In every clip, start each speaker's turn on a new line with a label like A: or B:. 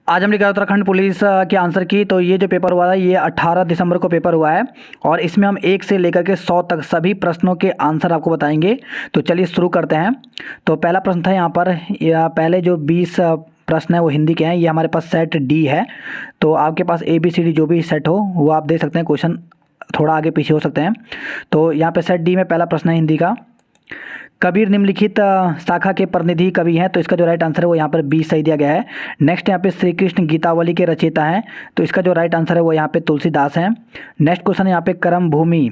A: आज हमने कहा उत्तराखंड पुलिस के आंसर की। तो ये जो पेपर हुआ है ये 18 दिसंबर को पेपर हुआ है और इसमें हम 1 से लेकर के 100 तक सभी प्रश्नों के आंसर आपको बताएंगे। तो चलिए शुरू करते हैं। तो पहला प्रश्न था यहाँ पर, या पहले जो 20 प्रश्न है वो हिंदी के हैं। ये हमारे पास सेट डी है। तो आपके पास ABCD जो भी सेट हो वो आप देख सकते हैं, क्वेश्चन थोड़ा आगे पीछे हो सकते हैं। तो यहाँ पे सेट डी में पहला प्रश्न है हिंदी का, कबीर निम्नलिखित शाखा के प्रतिनिधि कवि हैं। तो इसका जो राइट आंसर है वो यहाँ पर बी सही दिया गया है। नेक्स्ट यहाँ पे श्री कृष्ण गीतावली के रचयिता हैं। तो इसका जो राइट आंसर है वो यहाँ पे तुलसीदास हैं। नेक्स्ट क्वेश्चन यहाँ पे कर्म भूमि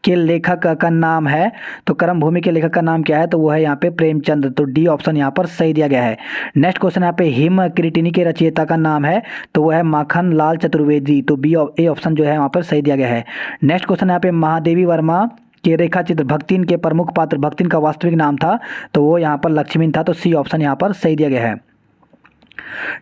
A: के लेखक का नाम है। तो कर्म भूमि के लेखक का नाम क्या है? तो वो है यहाँ पे प्रेमचंद। तो डी ऑप्शन यहाँ पर सही दिया गया है। नेक्स्ट क्वेश्चन यहाँ पे हिम किरीटिनी के रचयिता का नाम है। तो वो है माखन लाल चतुर्वेदी। तो ए ऑप्शन जो है वहाँ पर सही दिया गया है। नेक्स्ट क्वेश्चन यहाँ पे महादेवी वर्मा के रेखा चित्र भक्तिन के प्रमुख पात्र भक्तिन का वास्तविक नाम था। तो वो यहाँ पर लक्ष्मीन था। तो सी ऑप्शन यहाँ पर सही दिया गया है।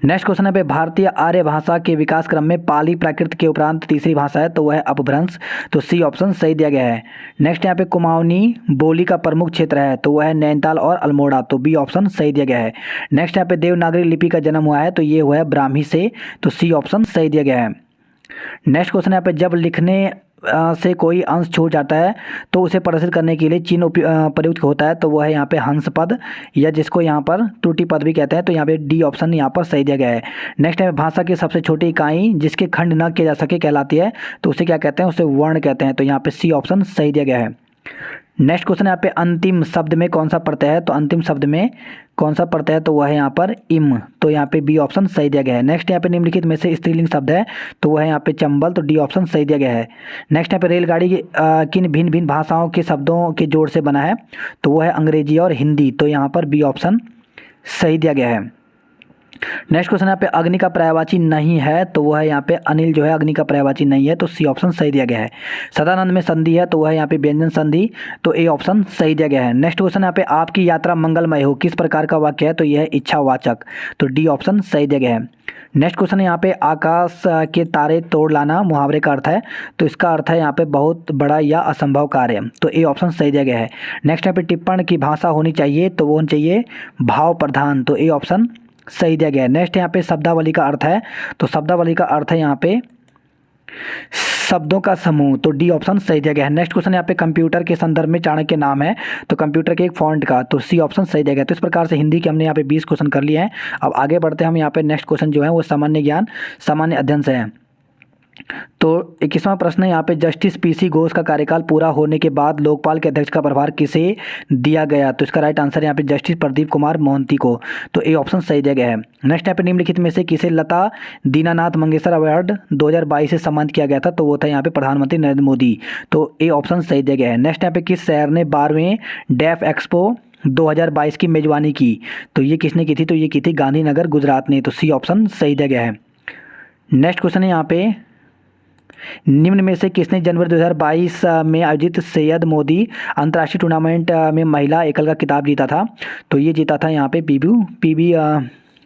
A: नेक्स्ट क्वेश्चन है पे भारतीय आर्य भाषा के विकास क्रम में पाली प्राकृत के उपरांत तीसरी भाषा है। तो वह है अपभ्रंश। तो सी ऑप्शन सही दिया गया है। नेक्स्ट यहाँ पे कुमाऊनी बोली का प्रमुख क्षेत्र है। तो वह है नैनीताल और अल्मोड़ा। तो बी ऑप्शन सही दिया गया है। नेक्स्ट यहाँ पे देवनागरी लिपि का जन्म हुआ है। तो ये हुआ है ब्राह्मी से। तो सी ऑप्शन सही दिया गया है। नेक्स्ट क्वेश्चन यहाँ पे जब लिखने से कोई अंश छूट जाता है तो उसे प्रदर्शित करने के लिए चिन्ह प्रयुक्त होता है। तो वो है यहाँ पे हंस पद, या जिसको यहाँ पर त्रुटि पद भी कहते हैं। तो यहाँ पे डी ऑप्शन यहाँ पर सही दिया गया है। नेक्स्ट है भाषा की सबसे छोटी इकाई जिसके खंड न किए जा सके कहलाती है। तो उसे क्या कहते हैं? उसे वर्ण कहते हैं। तो यहाँ पे सी ऑप्शन सही दिया गया है। नेक्स्ट क्वेश्चन यहाँ पे अंतिम शब्द में कौन सा प्रत्यय है? तो अंतिम शब्द में कौन सा प्रत्यय है? तो वह है यहाँ पर इम। तो यहाँ पे बी ऑप्शन सही दिया गया है। नेक्स्ट यहाँ पे निम्नलिखित में से स्त्रीलिंग शब्द है। तो वह है यहाँ पे चंबल। तो डी ऑप्शन सही दिया गया है। नेक्स्ट यहाँ पे रेलगाड़ी किन भिन्न भिन्न भाषाओं के शब्दों के जोड़ से बना है? तो वह है अंग्रेजी और हिंदी। तो यहाँ पर बी ऑप्शन सही दिया गया है। नेक्स्ट क्वेश्चन यहाँ पे अग्नि का पर्यायवाची नहीं है। तो वह है यहाँ पे अनिल जो है अग्नि का पर्यायवाची नहीं है। तो सी ऑप्शन सही दिया गया है। सदानंद में संधि है। तो वह है यहाँ पे व्यंजन संधि। तो ए ऑप्शन सही दिया गया है। नेक्स्ट क्वेश्चन यहाँ पे आपकी यात्रा मंगलमय हो किस प्रकार का वाक्य है? तो यह है इच्छावाचक। तो डी ऑप्शन सही दिया गया है। नेक्स्ट क्वेश्चन यहाँ पे आकाश के तारे तोड़ लाना मुहावरे का अर्थ है। तो इसका अर्थ है यहाँ पे बहुत बड़ा या असंभव कार्य। तो ए ऑप्शन सही दिया गया है। नेक्स्ट यहाँ पे टिप्पण की भाषा होनी चाहिए। तो वो होनी चाहिए भाव प्रधान। तो ए ऑप्शन सही दिया गया है। नेक्स्ट यहाँ पे शब्दावली का अर्थ है। तो शब्दावली का अर्थ है यहाँ पे शब्दों का समूह। तो डी ऑप्शन सही दिया गया है। नेक्स्ट क्वेश्चन यहाँ पे कंप्यूटर के संदर्भ में चाणक्य नाम है। तो कंप्यूटर के एक फॉन्ट का। तो सी ऑप्शन सही दिया गया। तो इस प्रकार से हिंदी के हमने यहाँ पे 20 क्वेश्चन कर लिए हैं। अब आगे बढ़ते हैं हम यहाँ पे नेक्स्ट क्वेश्चन जो है वो सामान्य ज्ञान सामान्य अध्ययन से है। तो 21वां प्रश्न है यहाँ पे जस्टिस PC घोष का कार्यकाल पूरा होने के बाद लोकपाल के अध्यक्ष का प्रभार किसे दिया गया? तो इसका राइट आंसर यहाँ पे जस्टिस प्रदीप कुमार मोहंती को। तो ए ऑप्शन सही दिया गया है। नेक्स्ट यहाँ पे निम्नलिखित में से किसे लता दीनानाथ मंगेशकर अवार्ड 2022 से सम्मानित किया गया था? तो वो था यहाँ पे प्रधानमंत्री नरेंद्र मोदी। तो ए ऑप्शन सही दिया गया है। नेक्स्ट यहाँ पे किस शहर ने 12वें डेफ एक्सपो 2022 की मेजबानी की? तो ये किसने की थी? तो ये की थी गांधीनगर गुजरात ने। तो सी ऑप्शन सही दिया गया है। नेक्स्ट क्वेश्चन है यहाँ पे निम्न में से किसने जनवरी 2022 में आयोजित सैयद मोदी अंतर्राष्ट्रीय टूर्नामेंट में महिला एकल का खिताब जीता था? तो ये जीता था यहाँ पे पीवी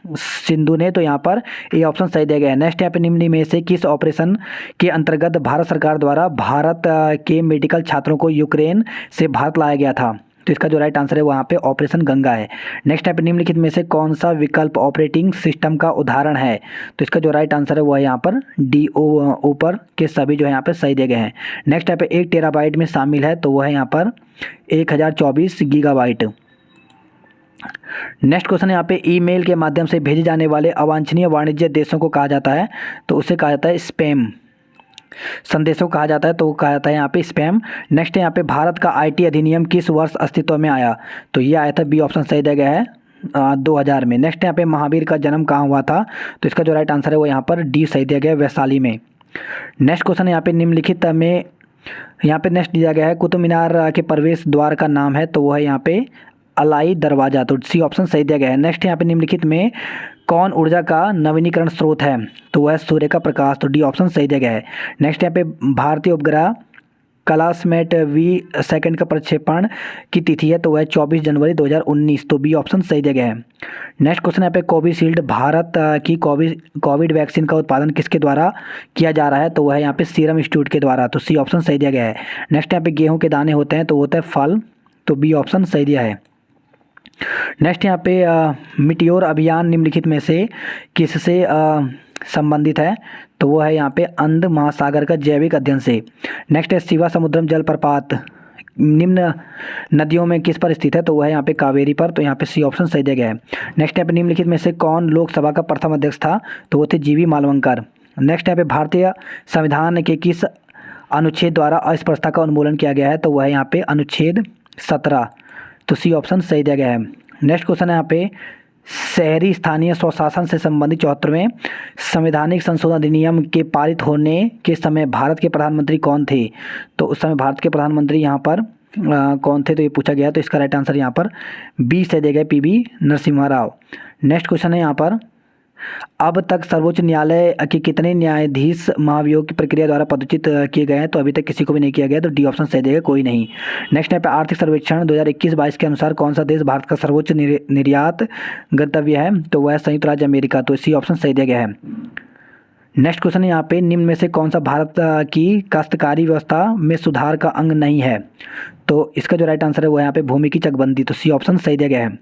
A: सिंधु ने। तो यहाँ पर ए ऑप्शन सही दिया गया है। नेक्स्ट यहाँ पे निम्न में से किस ऑपरेशन के अंतर्गत भारत सरकार द्वारा भारत के मेडिकल छात्रों को यूक्रेन से भारत लाया गया था? तो इसका जो राइट आंसर है वहाँ पे ऑपरेशन गंगा है। नेक्स्ट यहाँ पे निम्नलिखित में से कौन सा विकल्प ऑपरेटिंग सिस्टम का उदाहरण है? तो इसका जो राइट आंसर है वो है यहाँ पर डी ऊपर के सभी जो है यहाँ पे सही दिए गए हैं। नेक्स्ट यहाँ पे 1 टेराबाइट में शामिल है। तो वो है यहाँ पर 1024 गीगाबाइट। नेक्स्ट क्वेश्चन यहाँ पे ईमेल के माध्यम से भेजे जाने वाले अवांछनीय वाणिज्य देशों को कहा जाता है? तो उसे कहा जाता है स्पैम संदेशों को कहा जाता है। तो वो कहा जाता है यहाँ पे स्पैम। नेक्स्ट यहाँ पे भारत का IT अधिनियम किस वर्ष अस्तित्व में आया? तो ये आया था बी ऑप्शन सही दिया गया है 2000 में। नेक्स्ट यहाँ पे महावीर का जन्म कहाँ हुआ था? तो इसका जो राइट आंसर है वो यहाँ पर डी सही दिया गया है, वैशाली में। नेक्स्ट क्वेश्चन यहाँ पे निम्नलिखित में यहाँ पे नेक्स्ट दिया गया है कुतुब मीनार के प्रवेश द्वार का नाम है। तो वो है यहाँ पे अलाई दरवाज़ा। तो सी ऑप्शन सही दिया गया है। नेक्स्ट यहाँ पे निम्नलिखित में कौन ऊर्जा का नवीनीकरण स्रोत है? तो वह सूर्य का प्रकाश। तो डी ऑप्शन सही दिया गया है। नेक्स्ट यहाँ पे भारतीय उपग्रह कलासमेट V2 का प्रक्षेपण की तिथि है। तो वह 24 जनवरी 2019। तो बी ऑप्शन सही दिया गया है। नेक्स्ट क्वेश्चन यहाँ पे कोविशील्ड भारत की कोविड वैक्सीन का उत्पादन किसके द्वारा किया जा रहा है? तो वह यहाँ पे सीरम इंस्टीट्यूट के द्वारा। तो सी ऑप्शन सही दिया गया है। नेक्स्ट यहाँ पे गेहूँ के दाने होते हैं। तो वो होता है फल। तो बी ऑप्शन सही दिया है। नेक्स्ट यहाँ पे मिटियोर अभियान निम्नलिखित में से किससे संबंधित है? तो वो है यहाँ पे अंध महासागर का जैविक अध्ययन से। नेक्स्ट है शिवा समुद्रम जलप्रपात निम्न नदियों में किस पर स्थित है? तो वह है यहाँ पे कावेरी पर। तो यहाँ पे सी ऑप्शन सही दिया गया है। नेक्स्ट यहाँ पे निम्नलिखित में से कौन लोकसभा का प्रथम अध्यक्ष था? तो वो थे जीवी मालवंकर। नेक्स्ट यहाँ पे भारतीय संविधान के किस अनुच्छेद द्वारा अस्पृश्यता का उन्मूलन किया गया है? तो वह है यहाँ पे अनुच्छेद 17। तो सी ऑप्शन सही दिया गया है। नेक्स्ट क्वेश्चन है यहाँ पे शहरी स्थानीय स्वशासन से संबंधित 74वें संवैधानिक संशोधन अधिनियम के पारित होने के समय भारत के प्रधानमंत्री कौन थे? तो उस समय भारत के प्रधानमंत्री यहाँ पर कौन थे? तो ये पूछा गया है। तो इसका राइट आंसर यहाँ पर बी से दिया गया, PV Narasimha Rao. Next question है यहाँ पर अब तक सर्वोच्च न्यायालय के कितने न्यायाधीश महाभियोग की प्रक्रिया द्वारा पदच्युत किए गए हैं? तो अभी तक किसी को भी नहीं किया गया। तो डी ऑप्शन सही देगा, कोई नहीं। नेक्स्ट यहाँ पे आर्थिक सर्वेक्षण 2021-22 के अनुसार कौन सा देश भारत का सर्वोच्च निर्यात गंतव्य है? तो वह संयुक्त राज्य अमेरिका। तो इसी ऑप्शन सही दिया गया है। नेक्स्ट क्वेश्चन है यहाँ पे निम्न में से कौन सा भारत की काश्तकारी व्यवस्था में सुधार का अंग नहीं है? तो इसका जो राइट आंसर है वो यहाँ पे भूमि की चकबंदी। तो सी ऑप्शन सही दिया गया है।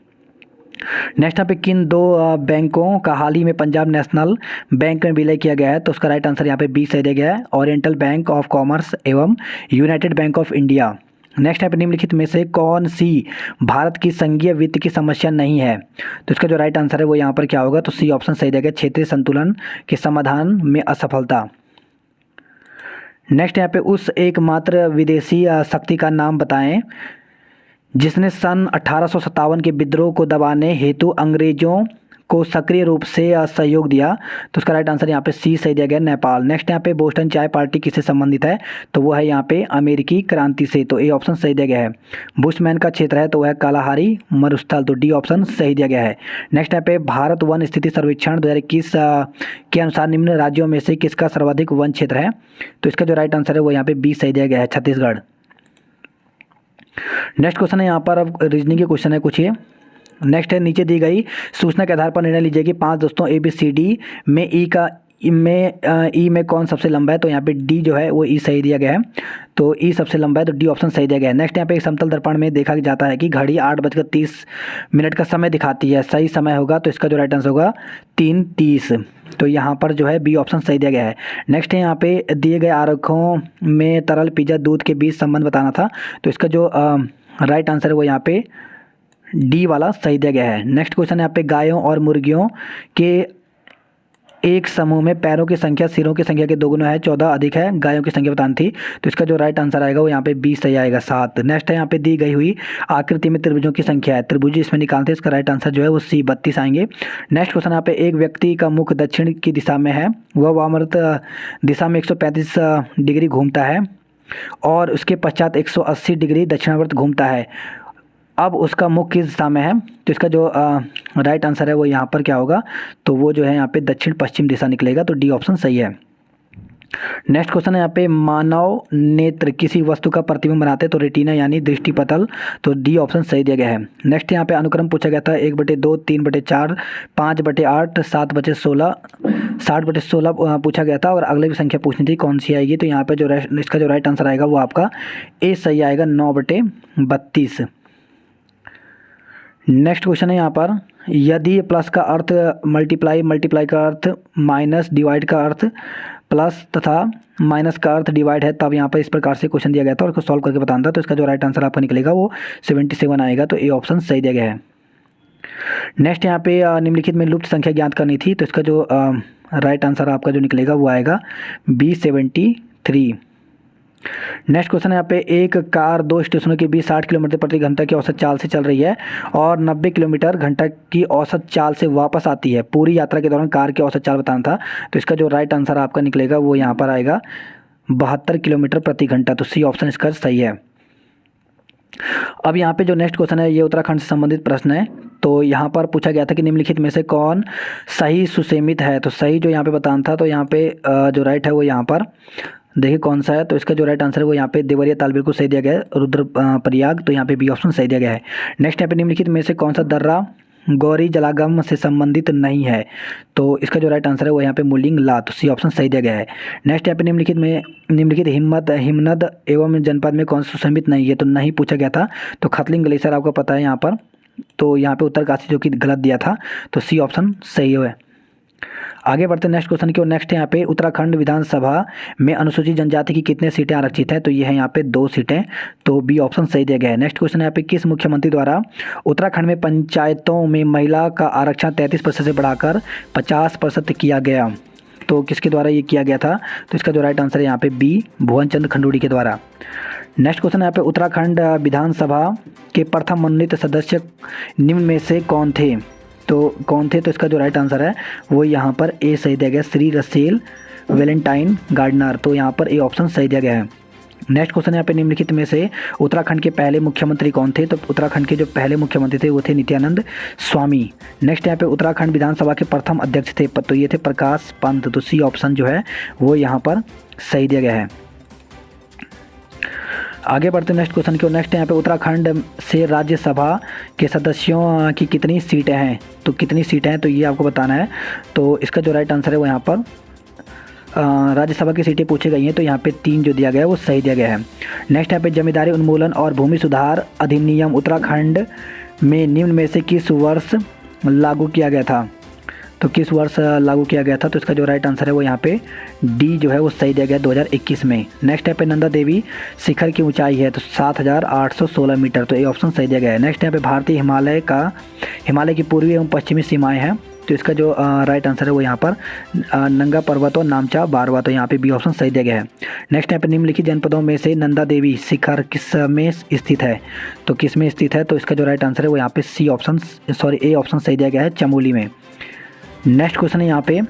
A: नेक्स्ट यहाँ पे किन दो बैंकों का हाल ही में पंजाब नेशनल बैंक में विलय किया गया है? तो उसका राइट आंसर यहाँ पे बी सही दिया गया है, ओरिएंटल बैंक ऑफ कॉमर्स एवं United bank of India. Next यहाँ पे निम्नलिखित में से कौन सी भारत की संघीय वित्त की समस्या नहीं है? तो इसका जो राइट आंसर है वो यहाँ पर क्या होगा? तो सी ऑप्शन सही दिया गया, क्षेत्रीय संतुलन के समाधान में असफलता। नेक्स्ट यहाँ पे उस एकमात्र विदेशी शक्ति का नाम बताएं जिसने सन 1857 के विद्रोह को दबाने हेतु अंग्रेजों को सक्रिय रूप से सहयोग दिया। तो उसका राइट आंसर यहाँ पे सी सही दिया गया, नेपाल। नेक्स्ट यहाँ पे बोस्टन चाय पार्टी किससे संबंधित है? तो वो है यहाँ पे अमेरिकी क्रांति से। तो ए ऑप्शन सही दिया गया है। बुशमैन का क्षेत्र है तो वह है कालाहारी मरुस्थल। तो डी ऑप्शन सही दिया गया है। नेक्स्ट यहाँ पे भारत वन स्थिति सर्वेक्षण 2021 के अनुसार निम्न राज्यों में से किसका सर्वाधिक वन क्षेत्र है? तो इसका जो राइट आंसर है वो यहाँ पे बी सही दिया गया है, छत्तीसगढ़। नेक्स्ट क्वेश्चन है यहाँ पर, अब रीजनिंग के क्वेश्चन है कुछ ये। नेक्स्ट है नीचे दी गई सूचना के आधार पर निर्णय लीजिए कि 5 दोस्तों ABCD में ई में कौन सबसे लंबा है? तो यहाँ पे डी जो है वो ई सही दिया गया है। तो ई सबसे लंबा है, तो डी ऑप्शन सही दिया गया है। नेक्स्ट यहाँ पे एक समतल दर्पण में देखा जाता है कि घड़ी 8:30 का समय दिखाती है, सही समय होगा। तो इसका जो राइट आंसर होगा 3:30। तो यहाँ पर जो है बी ऑप्शन सही दिया गया है। नेक्स्ट है यहाँ पे दिए गए आरेखों में तरल पिज्जा दूध के बीच संबंध बताना था। तो इसका जो राइट आंसर है वो यहाँ पे डी वाला सही दिया गया है। नेक्स्ट क्वेश्चन है यहाँ पे गायों और मुर्गियों के एक समूह में पैरों की संख्या सिरों की संख्या के दोगुना है, 14 अधिक है, गायों की संख्या बतानी थी। तो इसका जो राइट आंसर आएगा वो यहाँ पे बी सही आएगा, 7। नेक्स्ट है यहाँ पे दी गई हुई आकृति में त्रिभुजों की संख्या है, त्रिभुज इसमें निकालते हैं, इसका राइट आंसर जो है वो सी 32 आएंगे। नेक्स्ट क्वेश्चन यहाँ पे एक व्यक्ति का मुख दक्षिण की दिशा में है, वह वामावर्त दिशा में 135 डिग्री घूमता है और उसके पश्चात 180 डिग्री दक्षिणावर्त घूमता है। अब उसका मुख किस दिशा में है? तो इसका जो राइट आंसर है वो यहाँ पर क्या होगा? तो वो जो है यहाँ पे दक्षिण पश्चिम दिशा निकलेगा। तो डी ऑप्शन सही है। नेक्स्ट क्वेश्चन है यहाँ पे मानव नेत्र किसी वस्तु का प्रतिबिंब बनाते हैं, तो रेटिना यानी दृष्टिपटल। तो डी ऑप्शन सही दिया गया है। नेक्स्ट यहाँ पे अनुक्रम पूछा गया था 1/2, 3/4, 5/8, 7/16, 60/16 पूछा गया था और अगले भी संख्या पूछनी थी कौन सी आएगी। तो यहाँ पे जो इसका जो राइट आंसर आएगा वो आपका ए सही आएगा, 9/32। नेक्स्ट क्वेश्चन है यहाँ पर यदि प्लस का अर्थ मल्टीप्लाई का अर्थ माइनस, डिवाइड का अर्थ प्लस तथा माइनस का अर्थ डिवाइड है, तब यहाँ पर इस प्रकार से क्वेश्चन दिया गया था और उसको सॉल्व करके बताना था। तो इसका जो राइट आंसर आपका निकलेगा वो 77 आएगा। तो ए ऑप्शन सही दिया गया है। नेक्स्ट यहाँ पे निम्नलिखित में लुप्त संख्या ज्ञात करनी थी। तो इसका जो राइट आंसर आपका जो निकलेगा वो आएगा बी 73। नेक्स्ट क्वेश्चन है यहाँ पे एक कार 2 स्टेशनों के बीच 60 किलोमीटर प्रति घंटा की औसत चाल से चल रही है और 90 किलोमीटर घंटा की औसत चाल से वापस आती है। पूरी यात्रा के दौरान कार की औसत चाल बताना था। तो इसका जो राइट आंसर आपका निकलेगा वो यहाँ पर आएगा 72 किलोमीटर प्रति घंटा। तो सी ऑप्शन इसका सही है। अब यहाँ पे जो नेक्स्ट क्वेश्चन है ये उत्तराखंड से संबंधित प्रश्न है। तो यहाँ पर पूछा गया था कि निम्नलिखित में से कौन सही सुसेमित है? तो सही जो यहाँ पे बताना था, तो यहाँ पे जो राइट है वो यहाँ पर देखिए कौन सा है। तो इसका जो राइट आंसर है वो यहाँ पे देवरिया ताल बिल्कुल सही दिया गया है, रुद्र प्रयाग। तो यहाँ पे बी ऑप्शन सही दिया गया है। नेक्स्ट यहाँ पे निम्नलिखित में से कौन सा दर्रा गौरी जलागम से संबंधित नहीं है? तो इसका जो राइट आंसर है वो यहाँ पे मुलिंग ला। तो सी ऑप्शन सही दिया गया है। नेक्स्ट यहाँ पे निम्नलिखित हिमनद एवं जनपद में कौन सा सुसंमित नहीं है? तो नहीं पूछा गया था। तो खतलिंग ग्लेशियर आपको पता है यहाँ पर तो यहाँ पे उत्तरकाशी जो कि गलत दिया था, तो सी ऑप्शन सही है। आगे बढ़ते हैं नेक्स्ट क्वेश्चन की ओर। नेक्स्ट यहाँ पे उत्तराखंड विधानसभा में अनुसूचित जनजाति की कितने सीटें आरक्षित है, तो ये है यहाँ पे 2 सीटें, तो बी ऑप्शन सही दिया गया है। नेक्स्ट क्वेश्चन यहाँ पे किस मुख्यमंत्री द्वारा उत्तराखंड में पंचायतों में महिला का आरक्षण 33% से बढ़ाकर 50% किया गया, तो किसके द्वारा ये किया गया था, तो इसका जो राइट आंसर है यहाँ पे बी, भुवन चंद्र खंडूड़ी के द्वारा। नेक्स्ट क्वेश्चन यहाँ पे उत्तराखंड विधानसभा के प्रथम मनोनीत सदस्य निम्न में से कौन थे, तो कौन थे, तो इसका जो राइट आंसर है वो यहाँ पर ए सही दिया गया, श्री रसेल वैलेंटाइन गार्डनर, तो यहाँ पर ए ऑप्शन सही दिया गया है। नेक्स्ट क्वेश्चन यहाँ पे निम्नलिखित में से उत्तराखंड के पहले मुख्यमंत्री कौन थे, तो उत्तराखंड के जो पहले मुख्यमंत्री थे वो थे नित्यानंद स्वामी। नेक्स्ट यहाँ पे उत्तराखंड विधानसभा के प्रथम अध्यक्ष थे, तो ये थे प्रकाश पंत, तो सी ऑप्शन जो है वो यहाँ पर सही दिया गया है। आगे बढ़ते हैं नेक्स्ट क्वेश्चन की ओर। नेक्स्ट यहाँ पे उत्तराखंड से राज्यसभा के सदस्यों की कितनी सीटें हैं, तो कितनी सीटें हैं, तो ये आपको बताना है। तो इसका जो राइट आंसर है वो यहाँ पर राज्यसभा की सीटें पूछी गई हैं, तो यहाँ पे 3 जो दिया गया है वो सही दिया गया है। नेक्स्ट यहाँ पे जमींदारी उन्मूलन और भूमि सुधार अधिनियम उत्तराखंड में निम्न में से किस वर्ष लागू किया गया था, तो किस वर्ष लागू किया गया था, तो इसका जो राइट आंसर है वो यहाँ पे डी जो है वो सही दिया गया 2021 में। नेक्स्ट यहाँ पे नंदा देवी शिखर की ऊंचाई है तो 7816 मीटर, तो ये ऑप्शन सही दिया गया है। नेक्स्ट यहाँ पे भारतीय हिमालय की पूर्वी एवं पश्चिमी सीमाएं हैं, तो इसका जो राइट आंसर है वो यहाँ पर नंगा पर्वत और नामचा बारवा, तो यहाँ पे बी ऑप्शन सही दिया गया है। नेक्स्ट यहाँ पे निम्नलिखित जनपदों में से नंदा देवी शिखर किस में स्थित है, तो किस में स्थित है, तो इसका जो राइट आंसर है वो यहाँ पे ए ऑप्शन सही दिया गया है, चमोली में। नेक्स्ट क्वेश्चन है यहाँ पे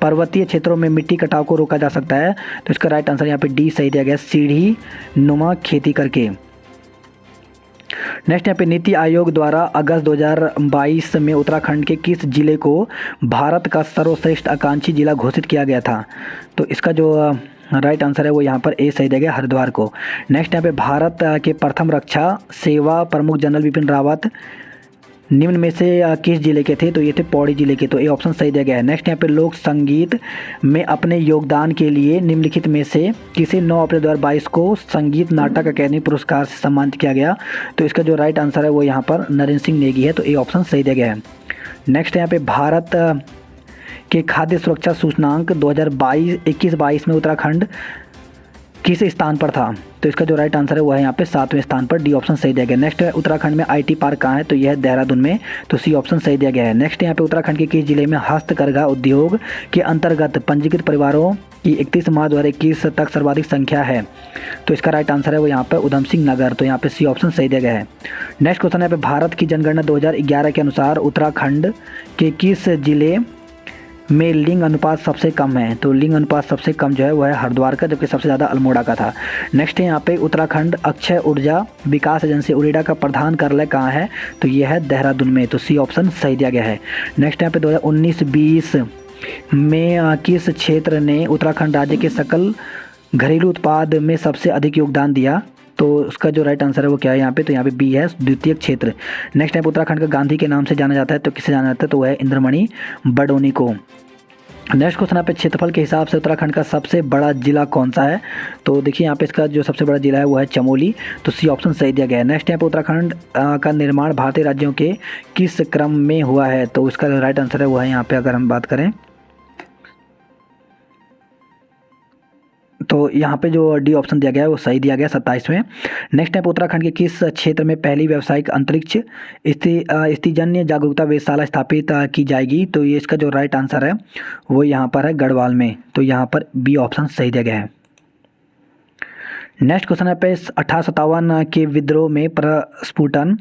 A: पर्वतीय क्षेत्रों में मिट्टी कटाव को रोका जा सकता है, तो इसका राइट आंसर यहाँ पे डी सही दिया गया, सीढ़ी नुमा खेती करके। नेक्स्ट यहाँ पे नीति आयोग द्वारा अगस्त 2022 में उत्तराखंड के किस जिले को भारत का सर्वश्रेष्ठ आकांक्षी जिला घोषित किया गया था, तो इसका जो राइट आंसर है वो यहाँ पर ए सही दिया गया, हरिद्वार को। नेक्स्ट यहाँ पे भारत के प्रथम रक्षा सेवा प्रमुख जनरल बिपिन रावत निम्न में से किस जिले के थे, तो ये थे पौड़ी जिले के, तो ये ऑप्शन सही दिया गया है। नेक्स्ट यहाँ पे लोक संगीत में अपने योगदान के लिए निम्नलिखित में से किसे 9 अप्रैल 2022 को संगीत नाटक अकादमी पुरस्कार से सम्मानित किया गया, तो इसका जो राइट आंसर है वो यहाँ पर नरेंद्र सिंह नेगी है, तो ये ऑप्शन सही दिया गया है। नेक्स्ट यहाँ पे भारत के खाद्य सुरक्षा सूचकांक 2021-22 में उत्तराखंड किस स्थान पर था, तो इसका जो राइट आंसर है वो है यहाँ पे 7वें स्थान पर, डी ऑप्शन सही दिया गया। नेक्स्ट उत्तराखंड में आईटी पार्क कहाँ है, तो यह है देहरादून में, तो सी ऑप्शन सही दिया गया है। नेक्स्ट यहाँ पे उत्तराखंड के किस जिले में हस्तकरघा उद्योग के अंतर्गत पंजीकृत परिवारों की 31 मार्च 2021 तक सर्वाधिक संख्या है, तो इसका राइट आंसर है वो यहाँ पर उधम सिंह नगर, तो यहाँ पे सी ऑप्शन सही दिया गया है। नेक्स्ट क्वेश्चन यहाँ पे भारत की जनगणना 2011 के अनुसार उत्तराखंड के किस जिले में लिंग अनुपात सबसे कम है, तो लिंग अनुपात सबसे कम जो है वो है हरिद्वार का, जबकि सबसे ज़्यादा अल्मोड़ा का था। नेक्स्ट है यहाँ पे उत्तराखंड अक्षय ऊर्जा विकास एजेंसी उरेडा का प्रधान कार्यालय कहाँ है, तो ये है देहरादून में, तो सी ऑप्शन सही दिया गया है। नेक्स्ट यहाँ पे 2019-20 में किस क्षेत्र ने उत्तराखंड राज्य के सकल घरेलू उत्पाद में सबसे अधिक योगदान दिया, तो उसका जो राइट आंसर है वो क्या है यहाँ पे, तो यहाँ पे बी है, द्वितीय क्षेत्र। नेक्स्ट टाइप उत्तराखंड का गांधी के नाम से जाना जाता है, तो किसे जाना जाता है, तो वह है इंद्रमणि बडोनी को। नेक्स्ट क्वेश्चन यहाँ पे क्षेत्रफल के हिसाब से उत्तराखंड का सबसे बड़ा जिला कौन सा है, तो देखिए यहाँ पे इसका जो सबसे बड़ा जिला है वो है चमोली, तो सी ऑप्शन सही दिया गया है। नेक्स्ट यहाँ पे उत्तराखंड का निर्माण भारतीय राज्यों के किस क्रम में हुआ है, तो इसका जो राइट आंसर है वो है यहाँ पे, अगर हम बात करें तो यहाँ पे जो डी ऑप्शन दिया गया है वो सही दिया गया 27वें। नेक्स्ट है उत्तराखंड के किस क्षेत्र में पहली व्यावसायिक अंतरिक्ष स्थितिजन्य जागरूकता वेधशाला स्थापित की जाएगी, तो ये इसका जो राइट आंसर है वो यहाँ पर है गढ़वाल में, तो यहाँ पर बी ऑप्शन सही दिया गया है। नेक्स्ट क्वेश्चन है पे 1857 के विद्रोह में प्रस्फुटन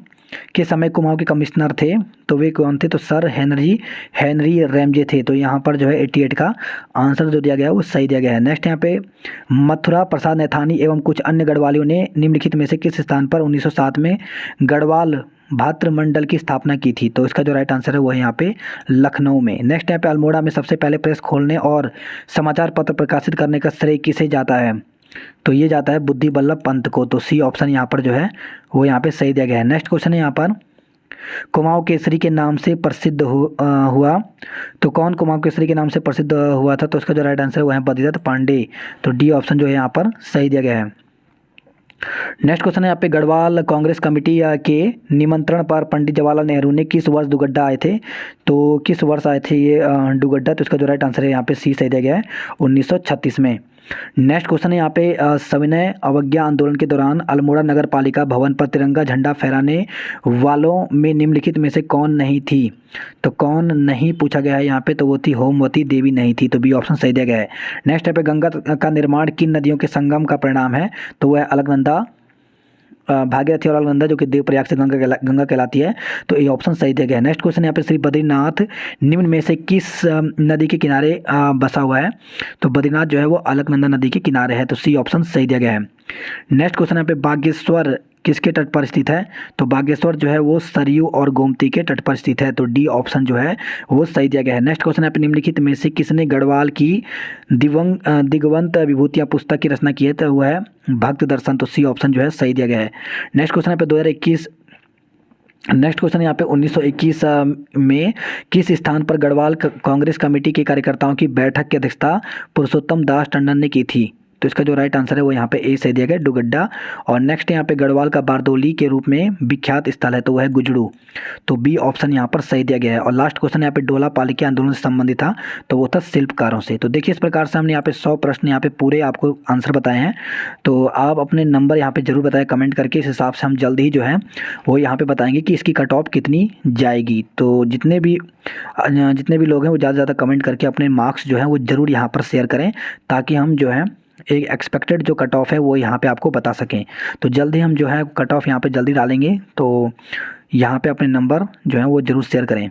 A: के समय कुमाऊं के कमिश्नर थे, तो वे कौन थे, तो सर हेनरी रैमजे थे, तो यहाँ पर जो है 88 का आंसर जो दिया गया है वो सही दिया गया है। नेक्स्ट यहाँ पे मथुरा प्रसाद नैथानी एवं कुछ अन्य गढ़वालियों ने निम्नलिखित में से किस स्थान पर 1907 में गढ़वाल भातृमंडल की स्थापना की थी, तो इसका जो राइट आंसर है वो है यहाँ पे लखनऊ में। नेक्स्ट यहाँ पे अल्मोड़ा में सबसे पहले प्रेस खोलने और समाचार पत्र प्रकाशित करने का श्रेय किसे जाता है, तो ये जाता है बुद्धि बल्लभ पंत को, तो सी ऑप्शन यहाँ पर जो है वो यहाँ पे सही दिया गया है। नेक्स्ट क्वेश्चन है यहाँ पर कुमाऊं केसरी के नाम से प्रसिद्ध हुआ, तो कौन कुमाऊं केसरी के नाम से प्रसिद्ध हुआ था, तो इसका जो राइट आंसर है वो है बद्रीदत्त पांडे, तो डी ऑप्शन जो है यहाँ पर सही दिया गया है। नेक्स्ट क्वेश्चन है यहाँ पे, गढ़वाल कांग्रेस कमेटी के निमंत्रण पर पंडित जवाहरलाल नेहरू ने किस वर्ष दुगड्डा आए थे? तो किस वर्ष आए थे ये दुगड्डा? तो इसका जो राइट आंसर है यहाँ पे सी सही दिया गया है, 1936 में। नेक्स्ट क्वेश्चन है यहाँ पे, सविनय अवज्ञा आंदोलन के दौरान अल्मोड़ा नगर पालिका भवन पर तिरंगा झंडा फहराने वालों में निम्नलिखित में से कौन नहीं थी? तो कौन नहीं पूछा गया है यहाँ पे, तो वो थी होमवती देवी नहीं थी, तो बी ऑप्शन सही दिया गया है। नेक्स्ट है पे, गंगा का निर्माण किन नदियों के संगम का परिणाम है? तो वह अलकनंदा, भागीरथी और अलकनंदा, जो कि देवप्रयाग से गंगा कहलाती है, तो ये ऑप्शन सही दिया गया है। नेक्स्ट क्वेश्चन यहाँ पे, श्री बद्रीनाथ निम्न में से किस नदी के किनारे बसा हुआ है? तो बद्रीनाथ जो है वो अलकनंदा नदी के किनारे है, तो सी ऑप्शन सही दिया गया है। नेक्स्ट क्वेश्चन यहाँ पे, बागेश्वर किसके तट पर स्थित है? तो बागेश्वर जो है वो सरयू और गोमती के तट पर स्थित है, तो डी ऑप्शन जो है वो सही दिया गया है। नेक्स्ट क्वेश्चन है पे, निम्नलिखित में से किसने गढ़वाल की दिगवंत विभूतियाँ पुस्तक की रचना की है? तो वह है भक्त दर्शन, तो सी ऑप्शन जो है सही दिया गया है। नेक्स्ट क्वेश्चन है पे, 2021 नेक्स्ट क्वेश्चन यहाँ पे, 1921 में किस स्थान पर गढ़वाल कांग्रेस कमेटी के कार्यकर्ताओं की बैठक की अध्यक्षता पुरुषोत्तम दास टंडन ने की थी? तो इसका जो राइट आंसर है वो यहाँ पे ए सही दिया गया, दुगड्डा। और नेक्स्ट यहाँ पे, गढ़वाल का बारदोली के रूप में विख्यात स्थल है, तो वह है गुजड़ू, तो बी ऑप्शन यहाँ पर सही दिया गया है। और लास्ट क्वेश्चन यहाँ पे, डोला पालिकी आंदोलन से संबंधित था, तो वो था शिल्पकारों से। तो देखिए, इस प्रकार से हमने यहाँ पे 100 प्रश्न यहाँ पे पूरे आपको आंसर बताए हैं। तो आप अपने नंबर यहाँ पे जरूर बताएं कमेंट करके, इस हिसाब से हम जल्द ही जो है वो यहाँ पे बताएंगे कि इसकी कट ऑफ कितनी जाएगी। तो जितने भी लोग हैं वो ज़्यादा से ज़्यादा कमेंट करके अपने मार्क्स जो हैं वो ज़रूर यहाँ पर शेयर करें, ताकि हम जो है एक एक्सपेक्टेड जो कट ऑफ है वो यहाँ पे आपको बता सकें। तो जल्दी हम जो है कट ऑफ यहाँ पे जल्दी डालेंगे, तो यहाँ पे अपने नंबर जो है वो ज़रूर शेयर करें।